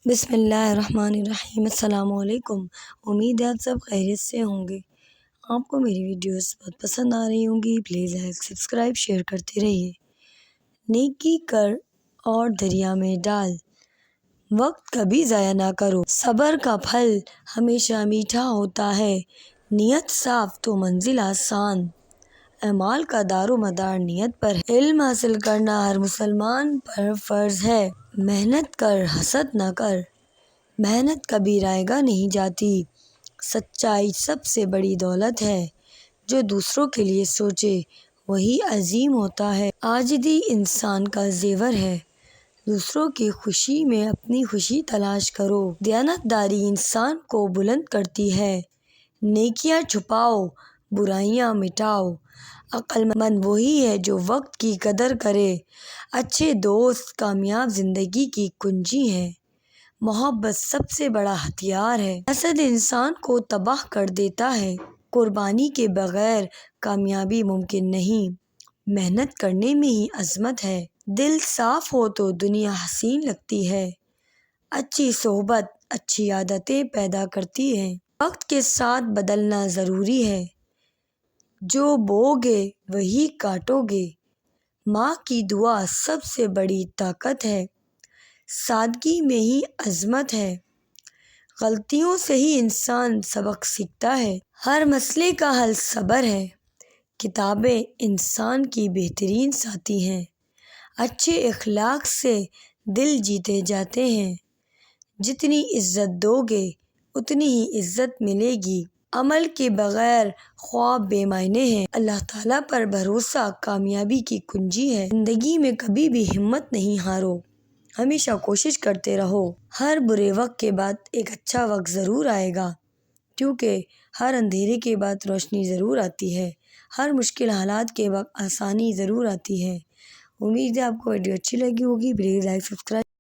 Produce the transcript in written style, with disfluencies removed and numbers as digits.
بسم اللہ الرحمن الرحیم۔ السلام علیکم۔ امید ہے آپ سب خیریت سے ہوں گے۔ آپ کو میری ویڈیوز بہت پسند آ رہی ہوں گی۔ پلیز لائک سبسکرائب شیئر کرتے رہیے۔ نیکی کر اور دریا میں ڈال، وقت کبھی ضائع نہ کرو۔ صبر کا پھل ہمیشہ میٹھا ہوتا ہے، نیت صاف تو منزل آسان۔ اعمال کا دار و مدار نیت پر ہے، علم حاصل کرنا ہر مسلمان پر فرض ہے۔ محنت کر حسد نہ کر، محنت کبھی رائے گاہ نہیں جاتی۔ سچائی سب سے بڑی دولت ہے، جو دوسروں کے لیے سوچے وہی عظیم ہوتا ہے۔ عاجزی انسان کا زیور ہے، دوسروں کی خوشی میں اپنی خوشی تلاش کرو۔ دیانتداری انسان کو بلند کرتی ہے، نیکیاں چھپاؤ برائیاں مٹاؤ۔ عقل مند وہی ہے جو وقت کی قدر کرے، اچھے دوست کامیاب زندگی کی کنجی ہے۔ محبت سب سے بڑا ہتھیار ہے، حسد انسان کو تباہ کر دیتا ہے۔ قربانی کے بغیر کامیابی ممکن نہیں، محنت کرنے میں ہی عظمت ہے۔ دل صاف ہو تو دنیا حسین لگتی ہے، اچھی صحبت اچھی عادتیں پیدا کرتی ہے۔ وقت کے ساتھ بدلنا ضروری ہے، جو بو گے وہی کاٹو گے۔ ماں کی دعا سب سے بڑی طاقت ہے، سادگی میں ہی عظمت ہے۔ غلطیوں سے ہی انسان سبق سیکھتا ہے، ہر مسئلے کا حل صبر ہے۔ کتابیں انسان کی بہترین ساتھی ہیں، اچھے اخلاق سے دل جیتے جاتے ہیں۔ جتنی عزت دو گے اتنی ہی عزت ملے گی۔ عمل کے بغیر خواب بے معنی ہیں، اللہ تعالیٰ پر بھروسہ کامیابی کی کنجی ہے۔ زندگی میں کبھی بھی ہمت نہیں ہارو، ہمیشہ کوشش کرتے رہو۔ ہر برے وقت کے بعد ایک اچھا وقت ضرور آئے گا، کیونکہ ہر اندھیرے کے بعد روشنی ضرور آتی ہے، ہر مشکل حالات کے وقت آسانی ضرور آتی ہے۔ امید ہے آپ کو ویڈیو اچھی لگی ہوگی۔ Please like subscribe